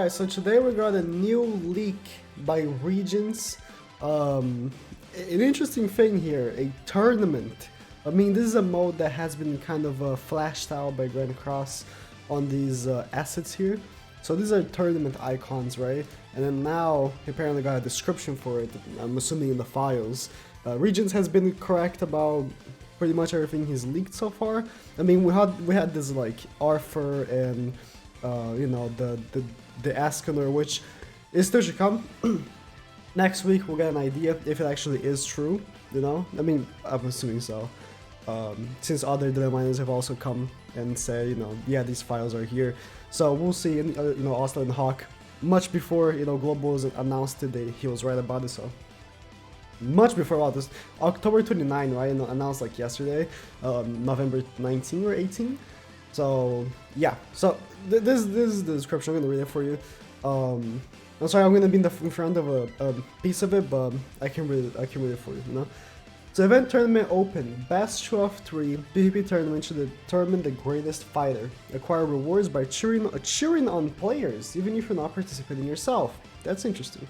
Alright, so today we got a new leak by Regions. An interesting thing here, a tournament. I mean, this is a mode that has been kind of flashed out by Grand Cross on these assets here. So these are tournament icons, right? And then now, he apparently got a description for it, I'm assuming in the files. Regions has been correct about pretty much everything he's leaked so far. I mean, we had this like Arthur and you know, the Askener, which is still to come. Next week we'll get an idea if it actually is true, you know? I mean, I'm assuming so. Since other data miners have also come and said, you know, yeah, these files are here. So we'll see, you know, Oslo and Hawk, much before, you know, Global was announced today, he was right about it, so. Much before all this, October 29, right, and announced like yesterday, November 19 or 18. So yeah, so this is the description. I'm gonna read it for you. I'm sorry, I'm gonna be in front of a piece of it, but I can read it for you. You know. So event tournament open, best 2 of 3 PvP tournament to determine the greatest fighter. Acquire rewards by cheering on players, even if you're not participating yourself. That's interesting.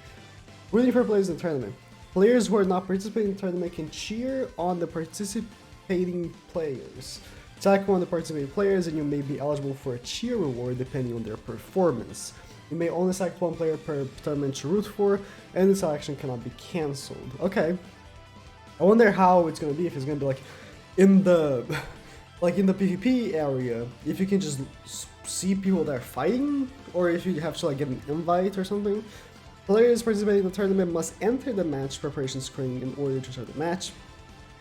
Rooting for players in the tournament. Players who are not participating in the tournament can cheer on the participating players. Select one of the participating players and you may be eligible for a cheer reward depending on their performance. You may only select one player per tournament to root for, and the selection cannot be cancelled. Okay. I wonder how it's gonna be, if it's gonna be like in the PvP area, if you can just see people that are fighting, or if you have to like get an invite or something. Players participating in the tournament must enter the match preparation screen in order to start the match.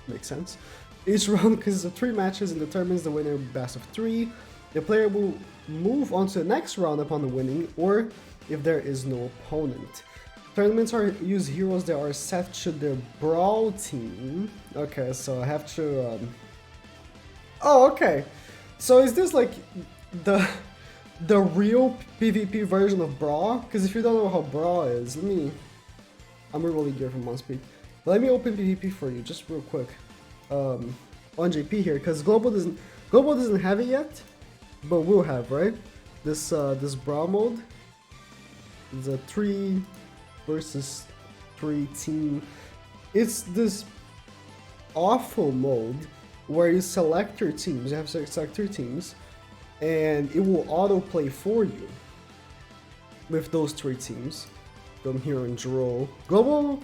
Makes sense. Each round consists of 3 matches and determines the winner best of 3. The player will move on to the next round upon the winning, or if there is no opponent. Tournaments use heroes that are set to their Brawl team. Okay, so I have to... Oh, okay. So is this like the real PvP version of Brawl? Because if you don't know how Brawl is, I'm really gear from OneSpeed. Let me open PvP for you, just real quick. On JP here, because Global doesn't have it yet, but we'll have, right? This Brawl mode is a 3 versus 3 team. It's this awful mode where you select your teams. You have to select 3 teams, and it will autoplay for you with those 3 teams. From here in Droll. Global,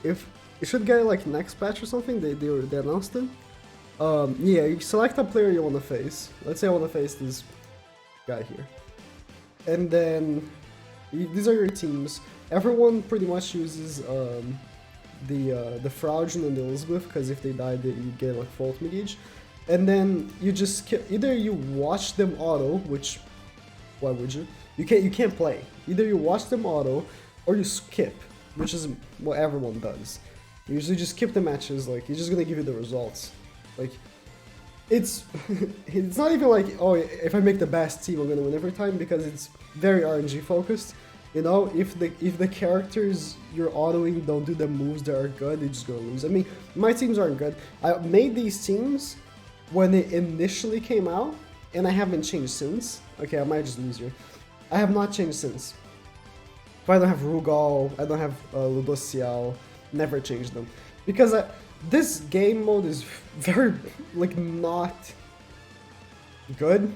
if you should get it like next patch or something, they announced it. Yeah, you select a player you want to face. Let's say I want to face this guy here. And then these are your teams. Everyone pretty much uses the Fraudulent and the Elizabeth, because if they die, you get like full ultimate gauge. And then you just either you watch them auto, which why would you? You can't play. Either you watch them auto or you skip, which is what everyone does. You usually just skip the matches, like it's just gonna give you the results. Like it's it's not even like, oh, if I make the best team I'm gonna win every time, because it's very RNG focused. You know, if the characters you're autoing don't do the moves that are good, they're just gonna lose. I mean, my teams aren't good. I made these teams when they initially came out, and I haven't changed since. Okay, I might just lose here. I have not changed since. If I don't have Rugal, I don't have Ludociel, never changed them. Because this game mode is very, like, not good.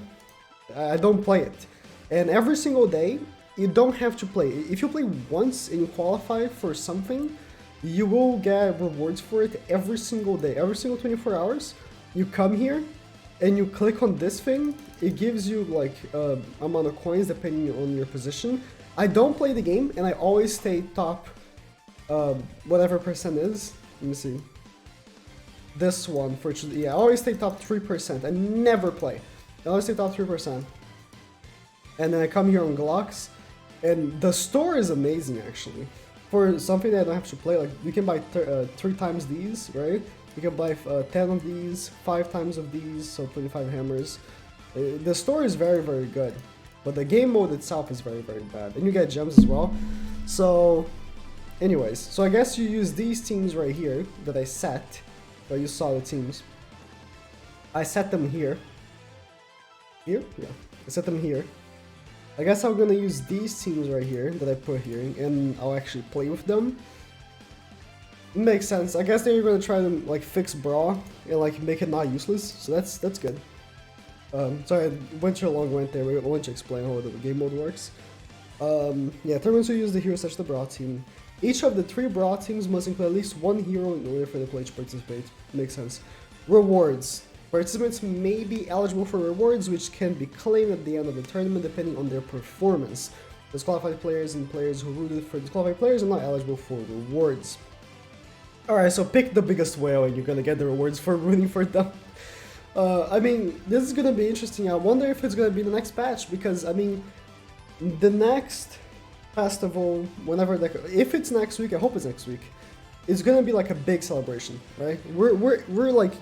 I don't play it. And every single day, you don't have to play. If you play once and you qualify for something, you will get rewards for it every single day. Every single 24 hours, you come here and you click on this thing. It gives you, like, amount of coins depending on your position. I don't play the game, and I always stay top, whatever percent is. Let me see. This one, yeah, I always stay top 3%. I never play. I always stay top 3%. And then I come here on Glocks, and the store is amazing, actually. For something that I don't have to play, like, you can buy 3 times these, right? You can buy 10 of these, 5 times of these, so 25 hammers. The store is very, very good. But the game mode itself is very, very bad. And you get gems as well. So, anyways. So I guess you use these teams right here that I set. But you saw the teams. I set them here. Here? Yeah. I set them here. I guess I'm gonna use these teams right here that I put here, and I'll actually play with them. Makes sense. I guess they're gonna try to like fix Brawl and like make it not useless, so that's good. Sorry, I went too long went there. I want to explain how the game mode works. Yeah, tournaments will use the hero such as the Brawl team. Each of the 3 Brawl teams must include at least 1 hero in order for the player to participate. Makes sense. Rewards. Participants may be eligible for rewards which can be claimed at the end of the tournament depending on their performance. Disqualified players and players who rooted for disqualified players are not eligible for rewards. Alright, so pick the biggest whale and you're gonna get the rewards for rooting for them. I mean, this is gonna be interesting. I wonder if it's gonna be the next patch because, I mean, the next festival, whenever if it's next week, I hope it's next week, it's gonna be like a big celebration, right? We're like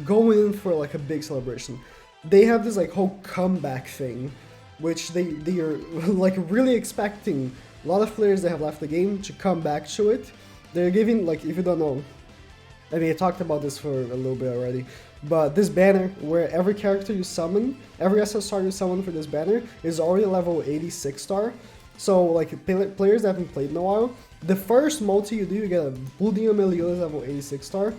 going in for like a big celebration. They have this like whole comeback thing, which they are like really expecting a lot of players that have left the game to come back to it. They're giving, like, if you don't know, I mean, I talked about this for a little bit already, but this banner where every character you summon, every SSR you summon for this banner is already level 86 star. So like players that haven't played in a while, the first multi you do, you get a Buldinho Meliodas level 86 star.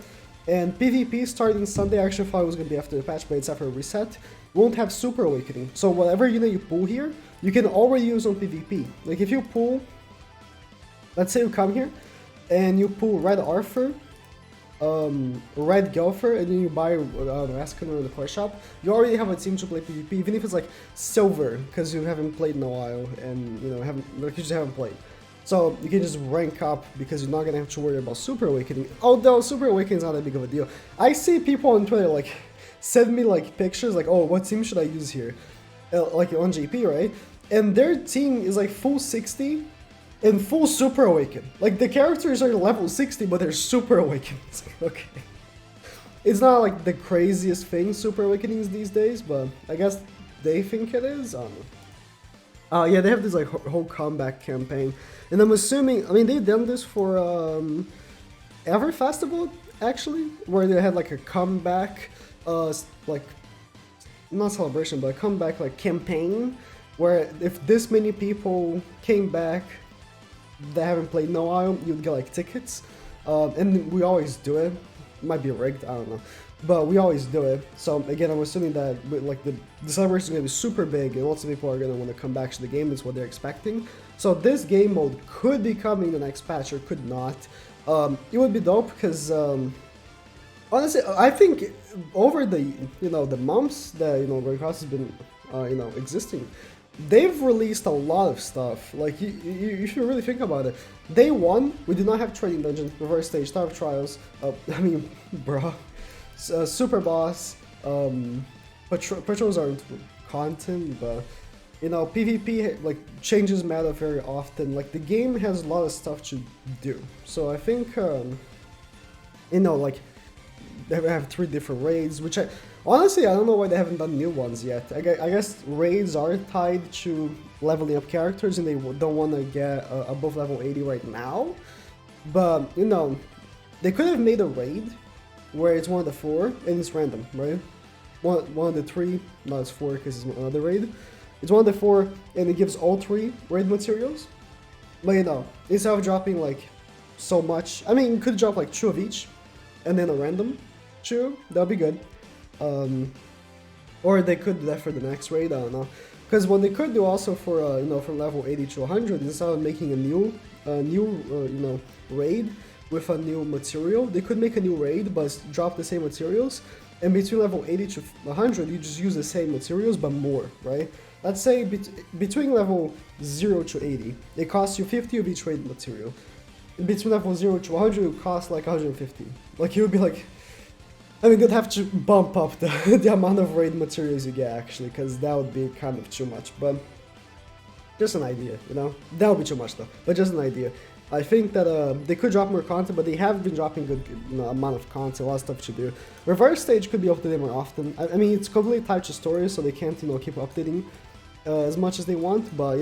And PvP starting Sunday, I actually thought it was going to be after the patch, but it's after a reset, won't have Super Awakening. So whatever unit you pull here, you can already use on PvP. Like if you pull, let's say you come here, and you pull Red Arthur, Red Gopher, and then you buy Ascanor in the core shop, you already have a team to play PvP, even if it's like silver, because you haven't played in a while, and you know, you just haven't played. So you can just rank up because you're not gonna have to worry about Super Awakening. Although Super Awakening is not that big of a deal. I see people on Twitter like send me like pictures like, oh, what team should I use here? Like on JP, right? And their team is like full 60 and full Super Awaken. Like the characters are level 60, but they're Super Awakened. It's like, okay. It's not like the craziest thing, Super Awakenings these days, but I guess they think it is. I don't know. Yeah, they have this like whole comeback campaign, and I'm assuming, I mean, they've done this for every festival actually, where they had like a comeback, like not celebration, but a comeback like campaign, where if this many people came back that haven't played in a while, you'd get like tickets, and we always do it. Might be rigged, I don't know. But we always do it. So again, I'm assuming that like the celebration is going to be super big and lots of people are going to want to come back to the game. That's what they're expecting. So this game mode could be coming in the next patch or could not. It would be dope because honestly, I think over the the months that Red Cross has been existing, they've released a lot of stuff. Like you should really think about it. Day 1, we did not have Training Dungeon, Reverse Stage, Start of Trials. I mean, bruh. Super Boss, patrols aren't content, but PvP like changes meta very often. Like the game has a lot of stuff to do, so I think like they have 3 different raids, which honestly I don't know why they haven't done new ones yet. I guess raids are tied to leveling up characters, and they don't want to get above level 80 right now. But they could have made a raid where it's one of the 4 and it's random, right? One of the 3, no, it's 4 because it's another raid. It's one of the 4 and it gives all 3 raid materials. But instead of dropping like so much, I mean, you could drop like 2 of each and then a random 2, that'd be good. Or they could do that for the next raid, I don't know. Because what they could do also for from level 80 to 100, instead of making a new raid with a new material, they could make a new raid but drop the same materials, and between level 80 to 100 you just use the same materials but more, right? Let's say between level 0 to 80 it costs you 50 of each raid material. Between level 0 to 100 it would cost like 150. Like you would be like, I mean, you'd have to bump up the amount of raid materials you get actually, because that would be kind of too much, but just an idea, that would be too much though, but just an idea. I think that they could drop more content, but they have been dropping good amount of content, a lot of stuff to do. Reverse Stage could be updated more often. I mean, it's completely tied to story, so they can't keep updating as much as they want. But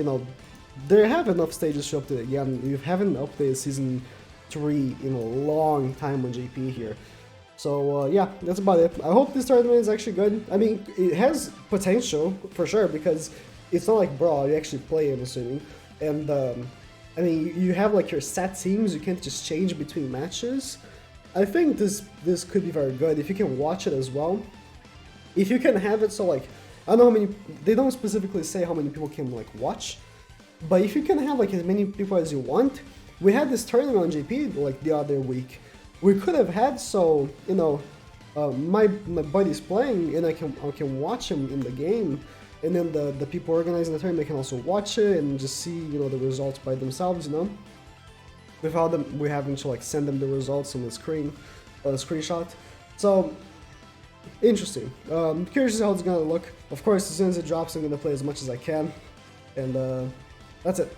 they have enough stages to update again. You haven't updated Season 3 in a long time on JP here. So yeah, that's about it. I hope this tournament is actually good. I mean, it has potential for sure because it's not like Brawl, you actually play, I'm assuming. And I mean, you have like your set teams, you can't just change between matches. I think this could be very good if you can watch it as well. If you can have it so like, I don't know how many, they don't specifically say how many people can like watch, but if you can have like as many people as you want, we had this tournament on JP like the other week. We could have had so, you know, my buddy's playing and I can watch him in the game, and then the people organizing the tournament can also watch it and just see, you know, the results by themselves, you know, without them we having to like send them the results on the screen, screenshot. So interesting. Curious to see how it's gonna look. Of course, as soon as it drops, I'm gonna play as much as I can, and that's it.